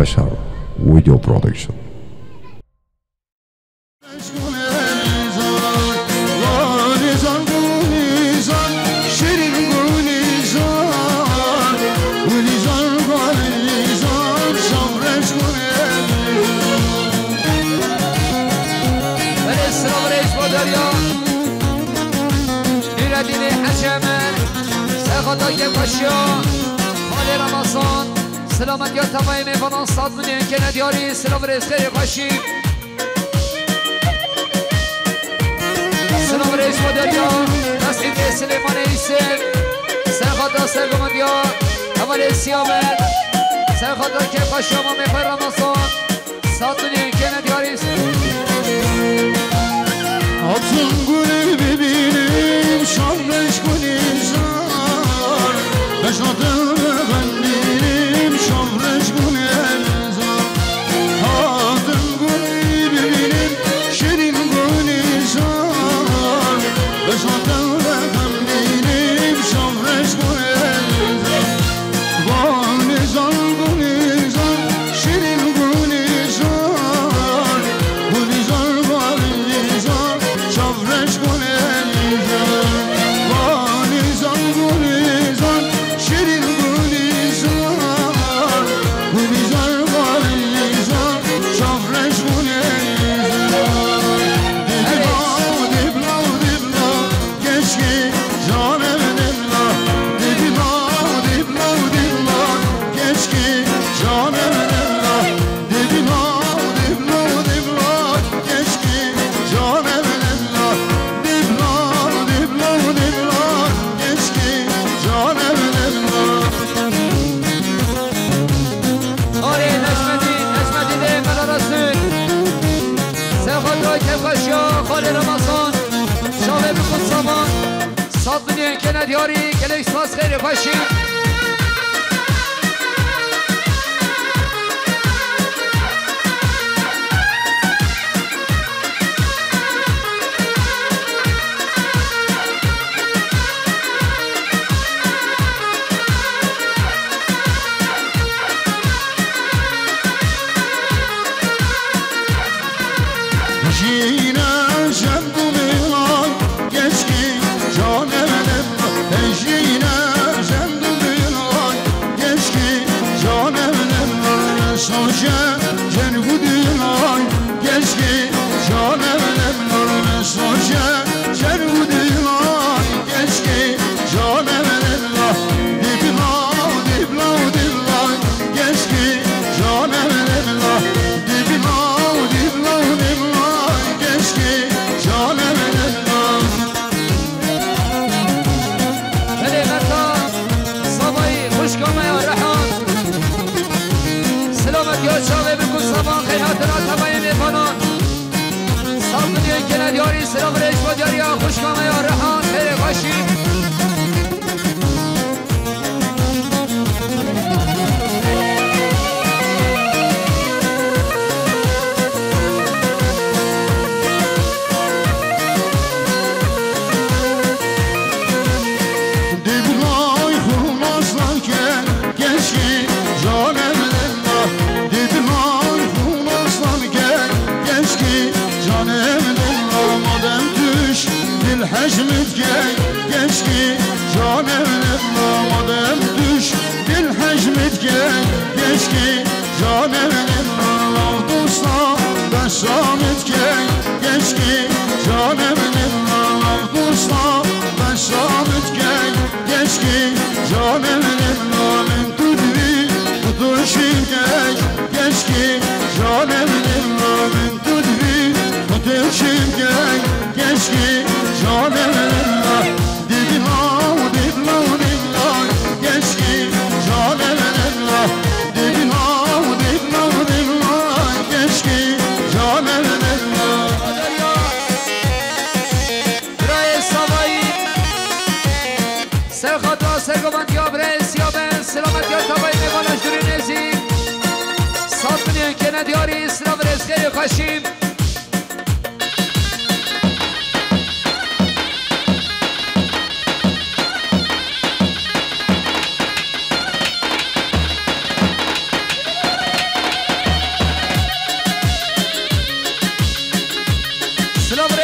Bashar Video Production. خدای باشیا حال رمضان سلامت یا تمام میوانان صد میلیون که ندیاری سلام رئیس خیر باشی سلام رئیس مدریا نسید سلیمان ایسر سرخدا سرگمندیا اول سیامت سرخدا که باشیا ما میخوای رمضان صد میلیون که ندیاری آتون گلی ببینیم شامش کنیم بشاتم ببندیم شامرش کنیم آتون گلی ببینیم شیرین گلیزار بشاتم ببندیم شامرش کنیم گلیزار گلیزار شیرین گلیزار گلیزار گلیزار شامرش کنیم گلیزار گلیزار شیرین گلیزار گلیزار گلیزار شامرش کنیم دیبلا دیبلا کشکی جانم دیبلا دیبلا دیبلا دیبلا کشکی جانم دیبلا دیبلا دیبلا دیبلا کشکی جانم دیبلا دیبلا دیبلا دیبلا کشکی جانم دیبلا آره نجمدی ده ملا رسول سرخد را که باشیا خال رمضان شاوه بکن سامان صد میلیون که ندیاری گلکس پاس خیر باشی Jina jandu milan keşki canım demla Jina jandu milan keşki canım demla Soja cengu dilan keşki canım demla Soja cengu dilan keşki canım demla Dibla dibla dibla keşki canım demla Dibla dibla dibla keşke canım demla بله مرتا صبایی خوش کامه یا رحان سلامت یا شاوه بکن سامان خیرات را تبایی میکنان صد میلیون که ندیاری سلام رئیس بادیاری یا خوش کامه یا رحان خیر باشی Diblay hurmazlar ke keşke canım demla Diblay hurmazlar ke keşke canım demla Madem düş dil hecmet ke keşke canım demla Madem düş dil hecmet ke keşke canım demla Lav dosta besamet ke keşke canım demla Lav dosta besamet ke keşke canım demla Men tudvi tutuşim kek keşke canım demla Men tudvi tutuşim kek keşke canım demla Dibla dibla dibla keşke canım demla Dibla dibla dibla keşke canım demla برای سوایی سرخد را سرگمند یا برای سیابن سلامت یا تبایی میبانش دوری نزی صد میلیون که ندیاری سلام رئیس خیر خوشیم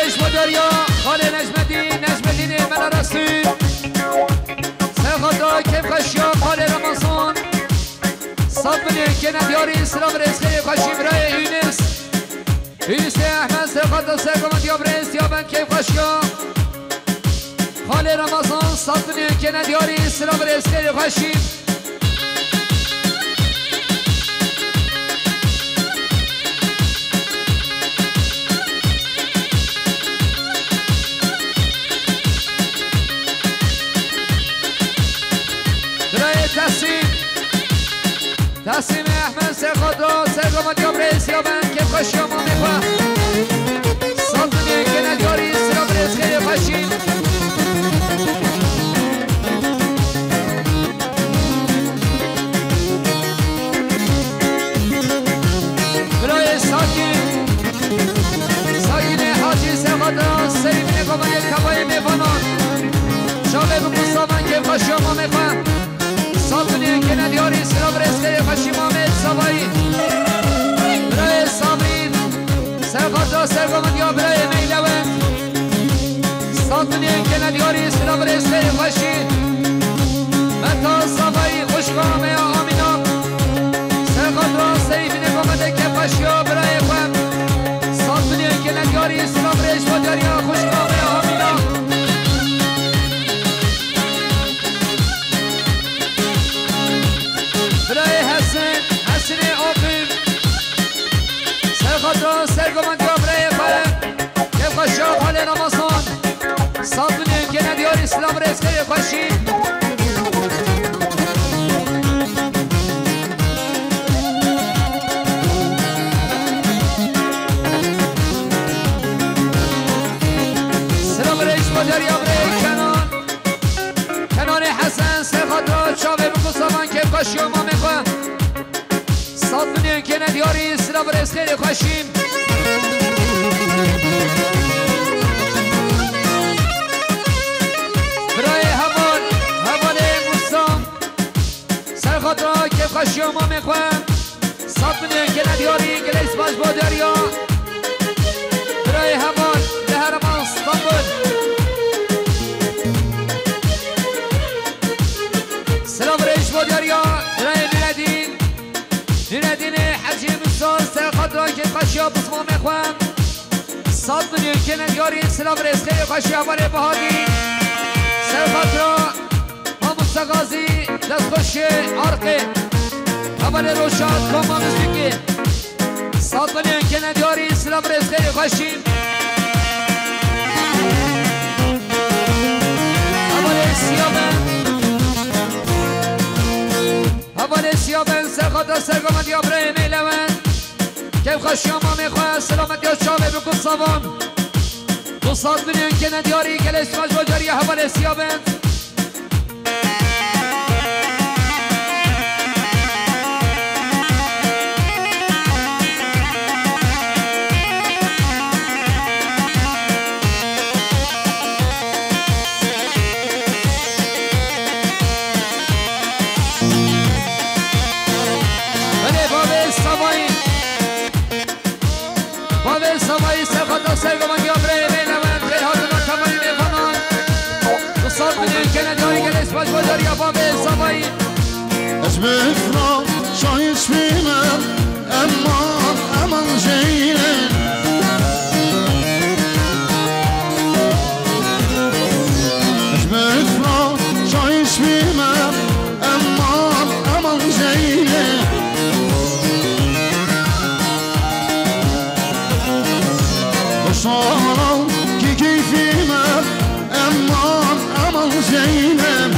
برش با دریا خاله نجمدین من رسول سخدا کم خشیا خاله رمضان صد ملیون که ندیاری سلام رئیس خیلی خوشی برای یونس احمد سخدا سرگم دیاب رئیس دیابن کم خشیا خاله رمضان صد ملیون که ندیاری سلام رئیس خیلی خوشی تسیم احمد سرخدا سرگم دیاب رئیس دیابن کم خشی ما میخوا صد ملیون که ندیاری سلام رئیس خیلی خوشی برای ساکین حاجی سرخدا سریم نگاه یک کبای میفانان شاقه بکستان که خوشی ما میخوا صد ملیون که ندیاری سلام رئیس خیلی خوشی مامد سوایی برای سامین سرخدا سرگم دیاب برای میلوه صد ملیون که ندیاری سلام رئیس خیلی خوشی متا سوایی خوشگامه آمینا سرخدا سریف نگامده که خوشی برای خود صد ملیون که ندیاری سلام رئیس با دریا خوشگامه آمینا حسن آقیم سرخدا سرگمان دیاب رای خواهد که خوشی حال رمضان صد ملیون که ندیار اسلام رئیس خیلی خوشی سلام رئیس با دریاب رای کنان حسن سرخدا چاوه بکستان که خوشی ما میخواه صد ملیون که ندیاری سلام رئیس خیلی خوشیم برای حوال موسام سرخدا که خوشی ما میخوام صد ملیون که ندیاری گلیس باش با دریا برای حوال لهرمان استانبول سلام رئیس با دریا برای ندین حجی مستان سرخدا که خوشی بسما میخوام صد ملیون که ندیاری سلام رئیس خیلی خوشی حوال بهادی سرخدا ما مستقازی دست خوش عرقه حوال روشاد کما مزدگی صد ملیون که ندیاری سلام رئیس خیلی خوشی حوال سیابن سرخدا سرگم دیاب رای میلون که خوشی ما میخواه سلامتی از شابه بکن سوان 200 میلیون که ندیاری گلش مجبور جاری حوال سیابن سرگمان یا برای بینوان خیلی ما تمامی میفنان 200 میلیون که نداری گلیس باش بودار یا با به سوایی اسم افراد شایست بینم امان زینه اسم افراد شایست بینم امان زینه صاروا كي كيفينا امان زينب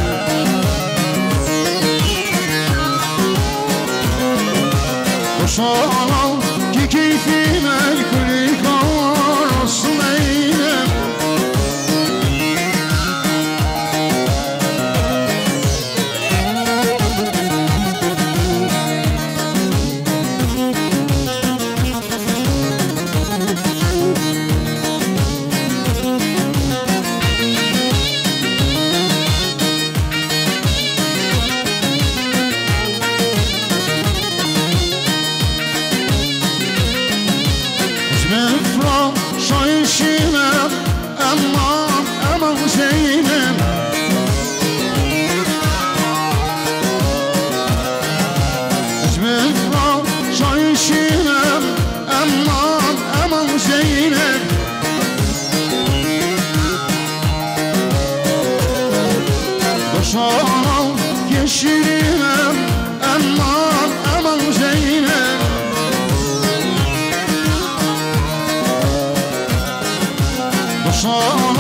وصاروا كي كيفينا الكل كار صمينا سال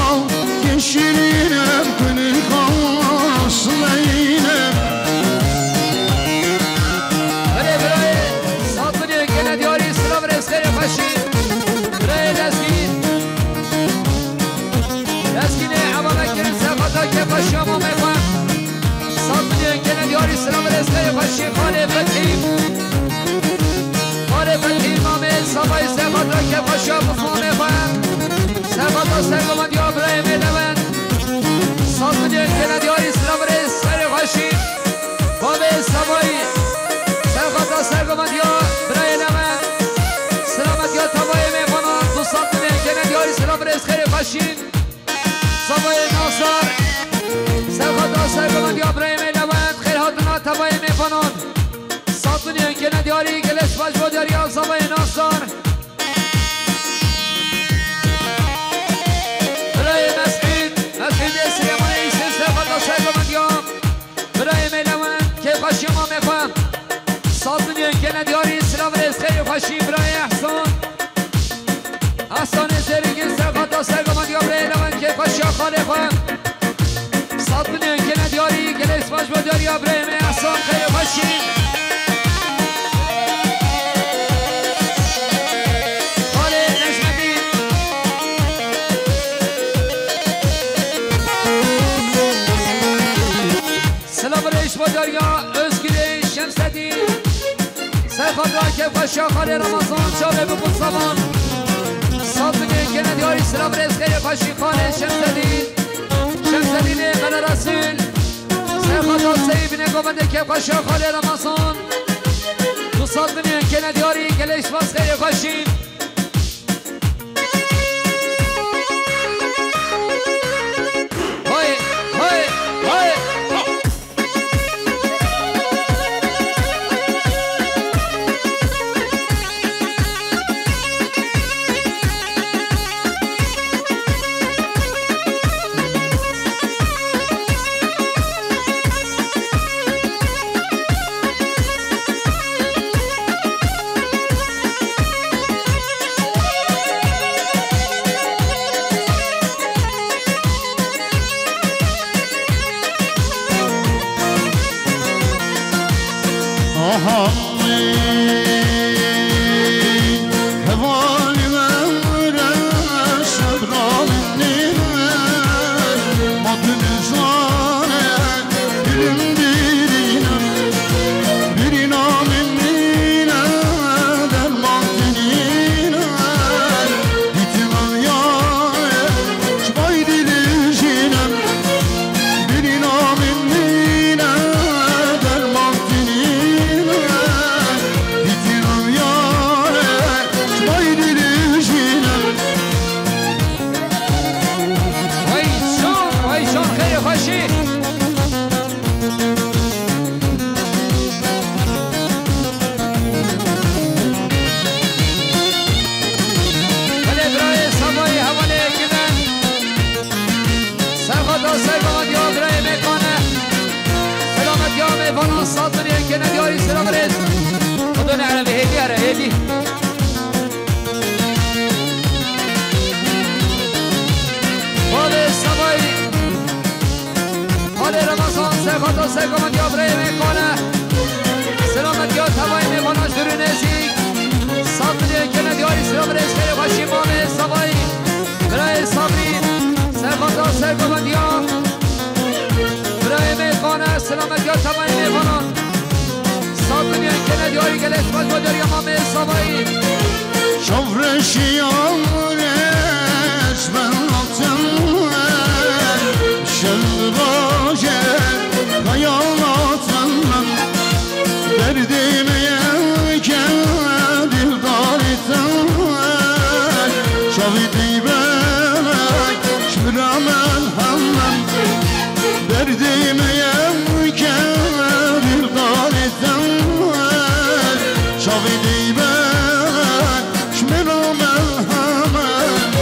geçiririm günü kalsın eylem Böyle burayı satılıyor gene diyor İslam reskeri faşi Burayı Leskini Ebu Bekir'in sefata kefaşi ama mefam satılıyor gene diyor İslam reskeri faşi Khale Fethim Khale Fethim Ahmet Sabay sefata kefaşi ama mefam Sefata sergama diyor burayı meylemen satılıyor gene diyor İslam reskeri faşi Babe Sabay Sefata sergama diyor burayı meylemen Selamet diyor tabayı meyfana bu satılıyor gene diyor İslam reskeri faşi Sabay Nasar Sefata sergama diyor burayı meylemen Khir hatına tabayı meyfanon satılıyor gene diyor İgeleş başbo diyor ya Sabay Nasar Başıma mefam satılıyor gene diyor İslam reskeri faşi İbrahim Ahsan Ahsan eserigin sefata sergama diyor Breylemen ke faşi Khalifa satılıyor gene diyor gene ispaçma diyor ya İbrahim Ahsan khayr faşi Khali Necmedin Selam reis diyor ya Şemseddin Sefata kefaşa Khali Ramazan Çave bu zaman satılıyor gene diyor İslam reskeri faşi Khali Şemseddin Şemseddin'i Kale Resul Sefata Seyyibine Gomende kefaşa Khali Ramazan bu satılıyor gene diyor Geleş vaskeri faşi Hay hay hay Sefata sergama diyor buraya mekana Selamet diyor tavayı mekana sürü nezik satılıyor gene diyor İslam reskeri başı İmam-ı Sabay buraya sabri Sefata sergama diyor buraya mekana Selamet diyor tavayı mekana satılıyor gene diyor Geleş başba diyor İmam-ı Sabay Şavreşi yavreş ben altın Şelraje hayalatından derdime yelken dildar eten Şavidi belek şüramen hammen derdime yelken dildar eten Şavidi belek şüramen hammen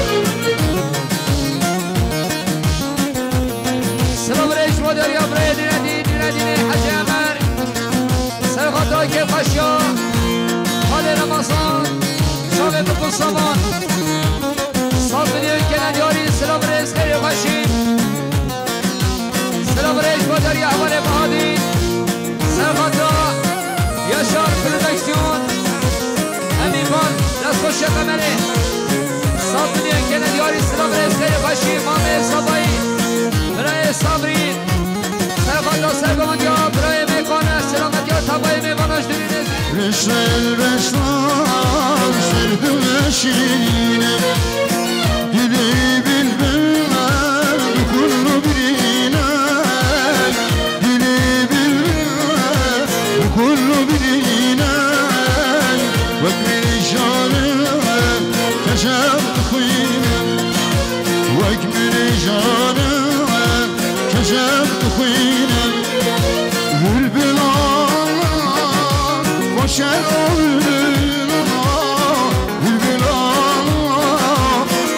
Selam reis moder ya buraya dinledini Hacı Ömer Serhat'a kefaşya Khali Ramazan Şavet bu zaman satılıyor gene diyor İslam قمره صابنی کنه دیاری سلام رسته باشی مامه صبایی برای صبری سرخاطر سرگمان یا برای میکنه سلامت یا تبایی میکناش دونی رشل رشلان سردم شیرینه دلی bilmem kullu birine dili bilmem kullu birine وقت جانم کشم خوینم وقت جانم کشم خوینم بلبلان باشد بلبلان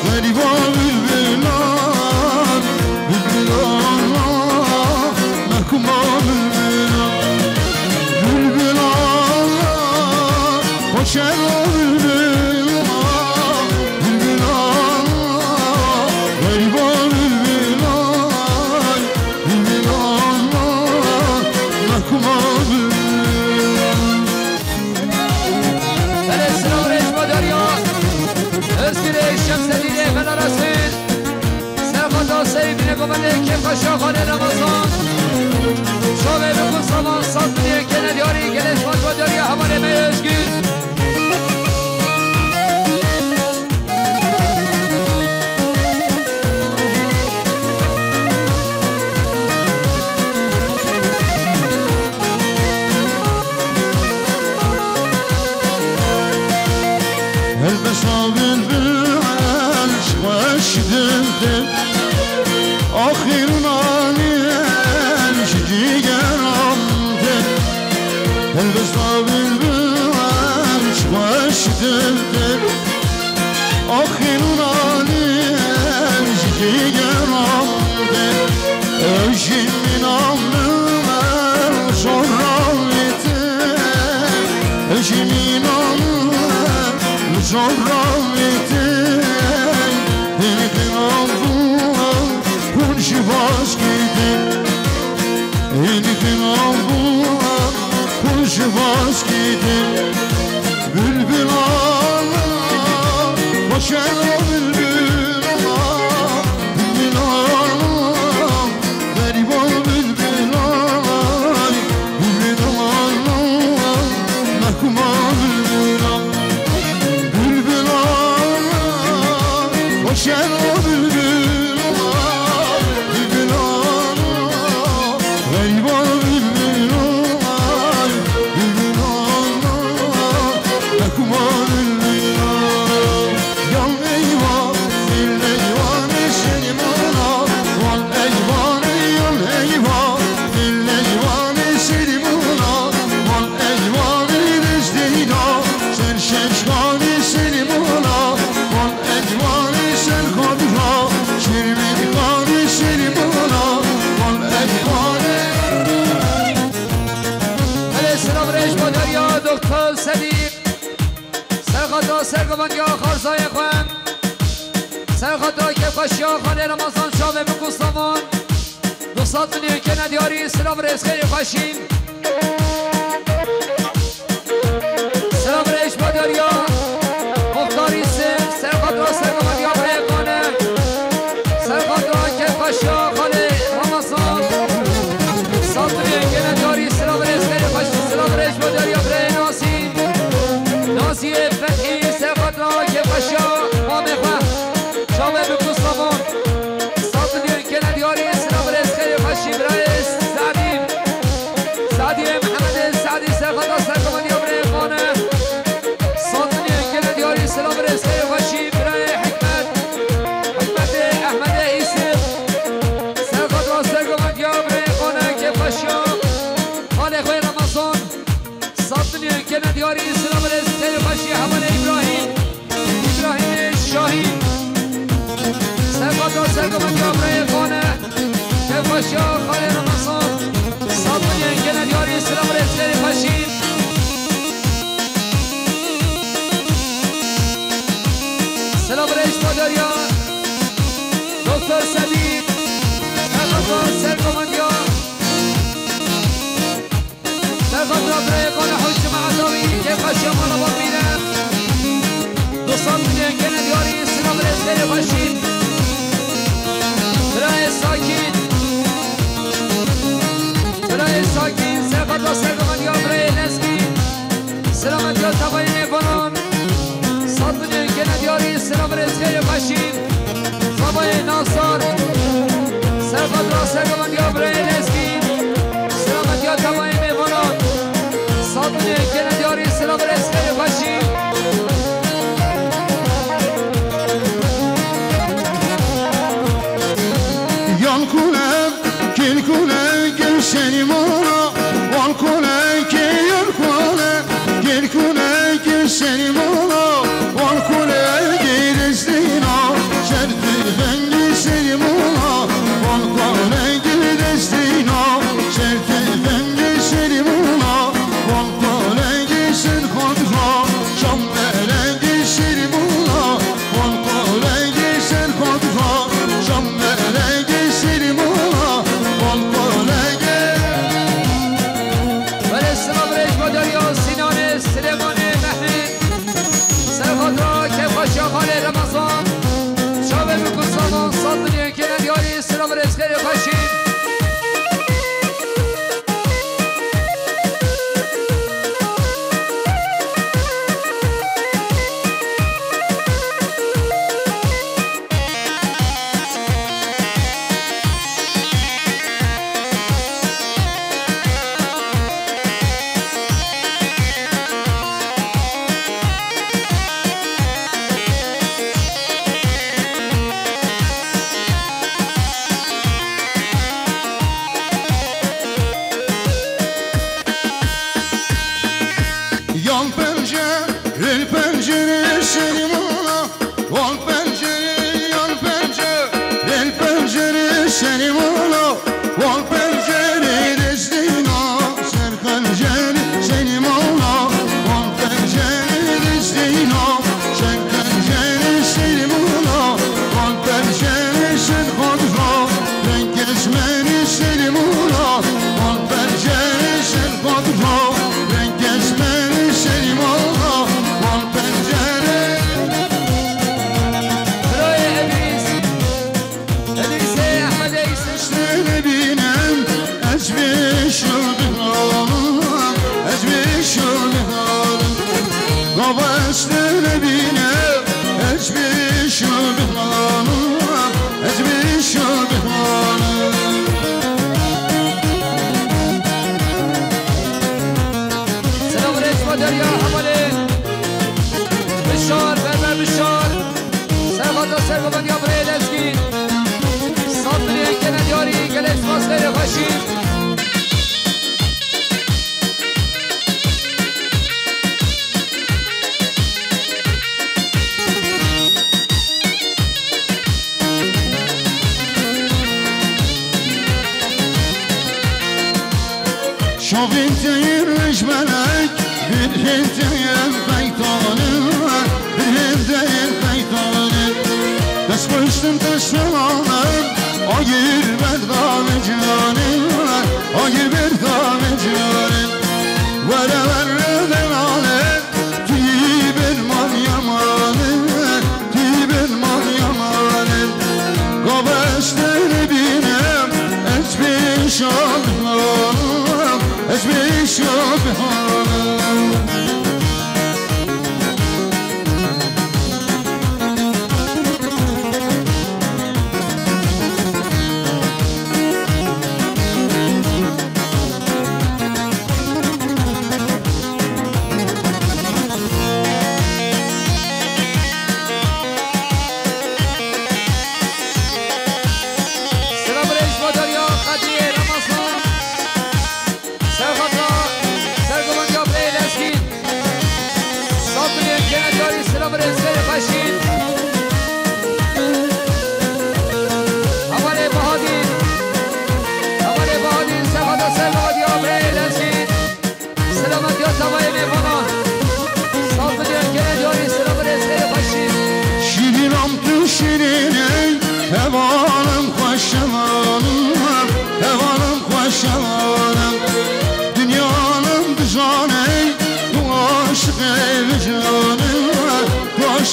غریبا بلبلان بلبلان محکوما بلبلان بلبلان باشد بلبلان بلبلان غریبا بلبلان بلبلان محکوما شمس دیده فنا رسید سرخاطا سیب نگومنده که قشا خانه رمضان شاوه بکن سامان ساختنیه که ندیاری گلش فاتوا داری همانه میشگیر سرگوان یا خارزای خوام سرخاطر که خشیا خانه رمضان شاوه بکن سامان 200 میلیون که ندیاری سلام رئیس خیلی خوشیم سلام رئیس بادریا مختاری سم سرخاطر سرگوان یا بریقانه سرخاطر که خشیا خانه رمضان 100 میلیون که ندیاری سلام رئیس خیلی خوشیم سلام رئیس بادریا بری ناسی ناسی فتحی سرخاطر که خشیا مامه خواه شاوه بکن سامان 100 میلیون که ندیاری سلام رئیس خیلی خوشیم رئیس سعدی محمد سعدی سرخاطر سرگوان یا بریقانه 100 میلیون که ندیاری سلام رئیس خیلی خوشیم برای حکمت احمد عیسی سرخاطر سرگوان یا بریقانه که خشیا خانه خواه رمضان 100 میلیون که ندیاری سلام رئیس خیلی خوشی همان ابراهیم شاهی سرخاطر سرگوان یا بریقانه که خشیا خانه رمضان 100 میلیون که ندیاری سلام رئیس خیلی خوشی سلام رئیس مادریا دکتر سبید سرخاطر سرگوان یا سرخاطر بریقانه حج معداوی که خشیا مالا با میرم دوستان میگن که ندیاری سلام رزقی باشید برای ساکین سرقت و سرگمان یا برای نزگی سلامت یا تبایی میکنم صد میگن که ندیاری سلام رزقی باشید تبایی ناصر سرقت و سرگمان یا برای نزگی سلامت یا تبایی میکنم صد میگن که ندیاری سلام رزقی باشید Senim ola, ol kule ki yol kule, gel kule ki senim ola, ol kule gidezdina, şerti bengi senim ola, ol kule gidezdina, şerti bengi senim ola, ol kule gitsin kodra, şam belengi senim ola, ol kule gitsin kodra, şam belengi senim ola, ol kule شاخال رمضان شابه بکن سامان صد میلیون که ندیاری سلام رزقی باشید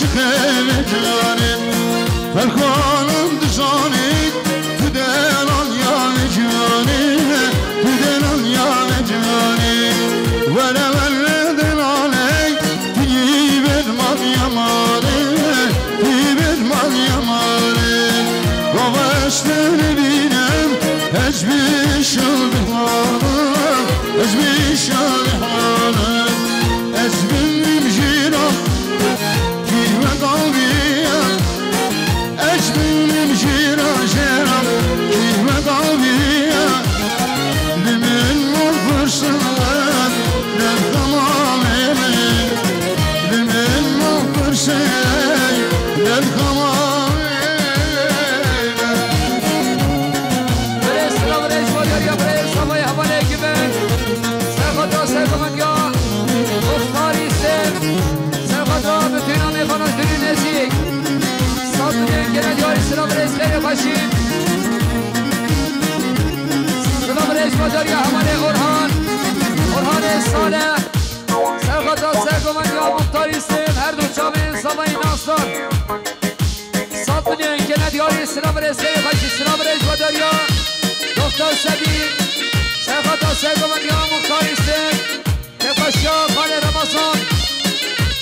عاشق جانه فالخانم دزانید تو دلان یا جانه تو دلان یا جانه ولا ولا دلانه تجيب المال يمانه تجيب المال يمانه قواشتني بينم أجبي شالحانه أجبي شالحانه أجبي مجيرة كيف قلبي أجبي مجيرة جيرة كيف قلبي لمن مفرسان للخمام لمن مفرسان للخمام سلام رئیس مداری حمله اورهان صالح سرخطا سرگمند یا مختاری سیم هر دو جامعه سامای ناصر سات دنیا که ندیاری سلام رئیس خشی سلام رئیس مداری دکتر سبی سرخطا سرگمند یا مختاری سیم کفشیا خانه رمضان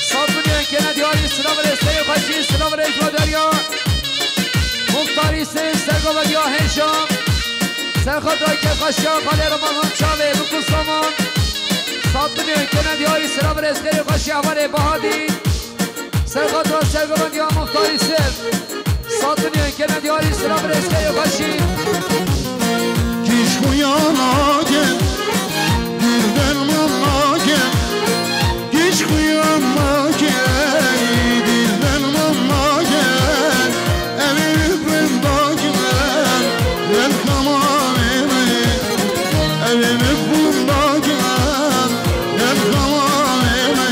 سات دنیا که ندیاری سلام رئیس خشی سلام رئیس مداری مختاری سیم سرگمند یا هشام سرخطای کفشیا خانه رمضان چاوه بکن سامان سات دنیا که ندیاری سلام رئیس خشی حواله بهادی سرخطا سرگمند یا مختاری سیم سات دنیا که ندیاری سلام رئیس خشی Kiş kuyana gel, bir dermanla gel. Kiş kuyana gel, bir dermanla gel. Evimizden gel, gel kamalime. Evimizden gel, gel kamalime.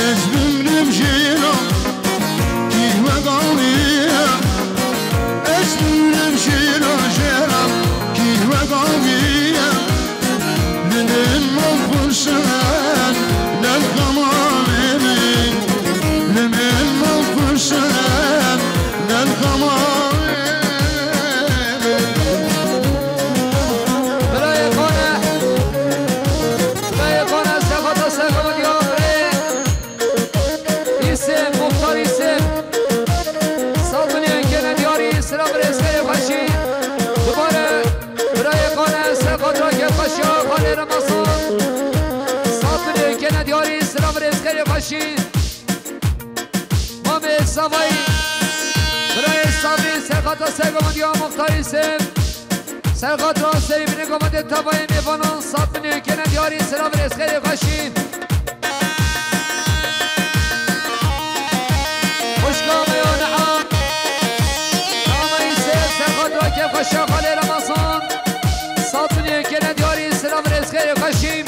Ezbimrim jiran, kihve kalbiye. Ezbimrim jiran jiran. وقوية للمنفرسان للخمامين للمنفرسان للخمامين برای قانه سفت سفت یا بره ایسم مختار ایسم سالتونی انکه ندیاری سلام رسکه خشی دوباره برای قانه سفت را که خشی خانه رمضان سالتونی انکه ندیاری سلام رسکه خشی ما به سوایی برای سامی سفت سفت یا مختار ایسم سرقات را سری بینه گمده تبایی میبانان سات بینه که ندیاری سلام رس خیلی خشین خوشگاه یا نعام نعامه سر سرقات را که خوشا خالی رمضان سات بینه که ندیاری سلام رس خیلی خشین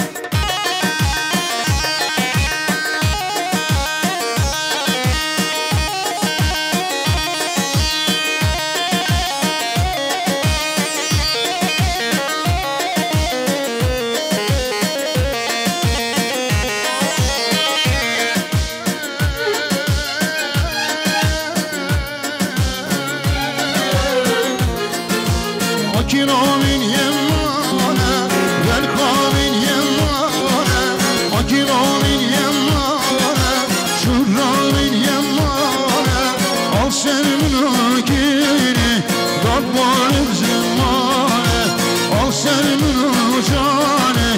Akiramin yemmane, velkamin yemmane. Akiramin yemmane, şurramin yemmane. Al senin akini, Rabbarım zemmane. Al senin ucane,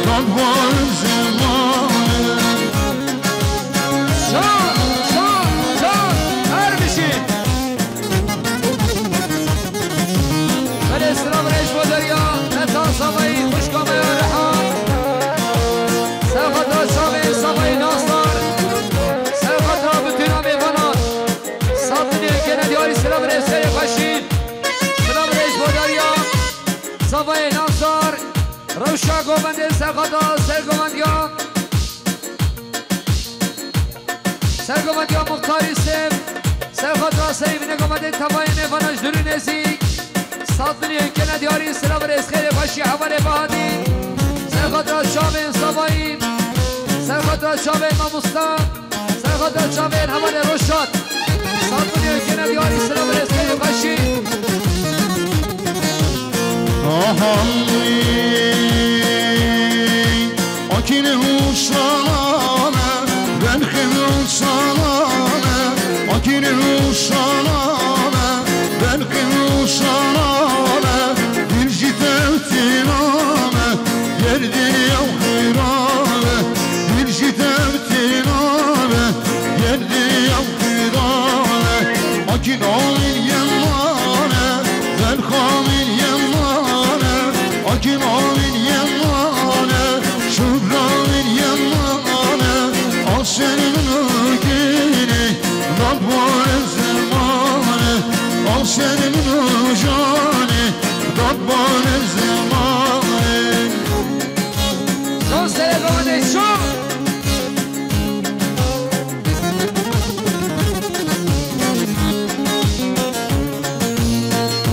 Rabbarım zemmane. Can, her bir şey سلام رئیس مدریا نتا سامایی خوشگامه و رحان سرخطا شامه سامایی ناصر سرخطا بتونا میبانان ساتنی که ندیاری سلام رئیس خشین سلام رئیس مدریا سامایی ناصر روشا گوبنده سرخطا سرگومندیا مختاری سم سرخطا سریبینه گوبنده تبایی میباناش دوری نزیک ساتنی که ندیاری سلام رئیس خیلی خشی حواله بهادی سرخطا شام سامایی سرخطا شام امام مستان سرخدا چاوین حوال روشاد ساتونیو کنه دیاری سلام رسکه باشی آهامی آکین اوشانه بلخم اوشانه آکین اوشانه بلخم اوشانه دلجی تبتینامه گردی او خیرانه دلجی تبتینامه گردی او خیرانه آکین آمین یمانه بلخامین یمانه آکین آمین یمانه شورامین یمانه آسنین نگینه ربان زمانه آسنین نجانه ربان زمانه son سرگانه شو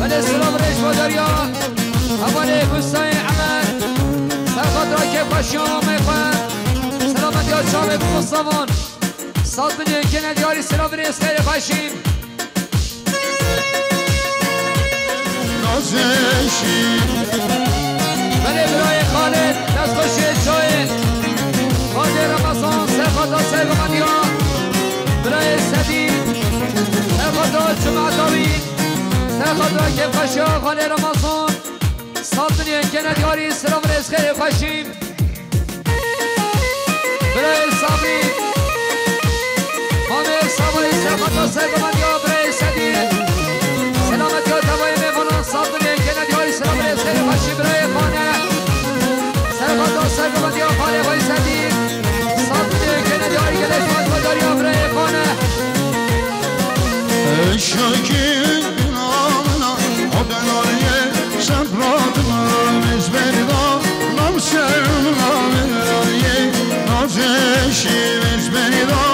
ولی سلام ریش بادریا حوالی گستای عمل سرخط را که باشیام میخواه سلامتی ها چاوه بمستوان سات بلیون کنه دیاری سلام ریز خیلی باشیم نازشی ولی برای خالد دست خوشی چای خالد رمضان سرخط ها سرگانه ها برای سدید سرخط ها جمعتاوی سرخط را که باشیام خالد رمضان سات بلیون کنه دیاری سلام ریز خیلی باشیم برای صبری مامه صبری سرخط ها سرگانه ها برای سدید سلامتی ها توایی میکنن سات بلیون کنه دیاری سلام ریز خیلی باشیم برای خانه سرخط ها سرگانه ها خانه بای سدید سات بلیون کنه دیاری گلش ماداری ها برای خانه شاکین نامنا آدنایه سبرادنا مزبردا نامسرم نامنایه نازشی مزبردا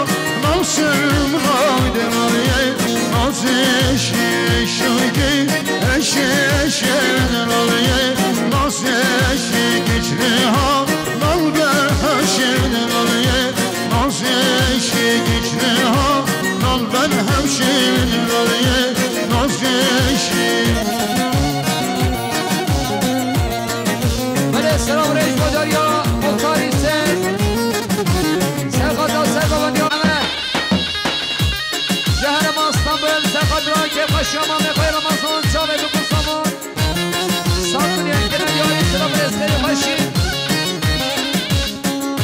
نامسرم نامنایه نازشی شاکین اشی نامنایه نازشی گچره ها نالگر هشی نامنایه نازشی گچره ها نالگر هشی نامنایه نازشی سلام ریش بادریا مختاری سر سرخط ها سرگانه ها شهر ما استانبول سرخط را که باشیام میخواه رمضان چاوه بکستامان سات بلیون کنه دیاری سلام ریز خیلی باشیم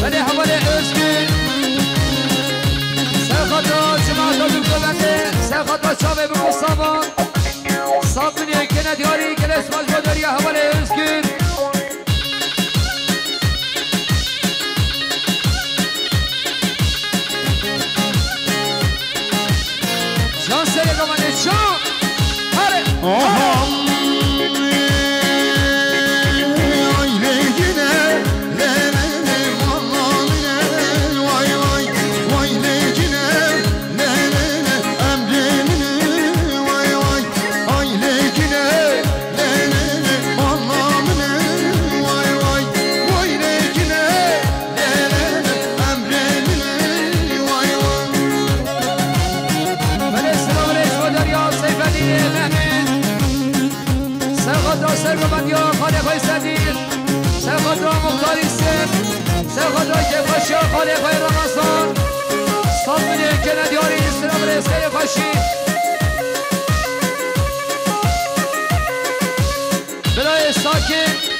ولی حوالی ازگی سرخط ها جمعت ها بکنده سرخط ها چاوه بکستامان سات بلیون کنه دیاری گلش بادریا حوالی ازگی جان سری گمانه چون هره سرگانه ها خانه بای سدید سرخط را مختاری سر سرخط را که باشی ها خانه بای رمضان سات بلیون کنه دیاری سلام ریز خیلی باشی برای ساکن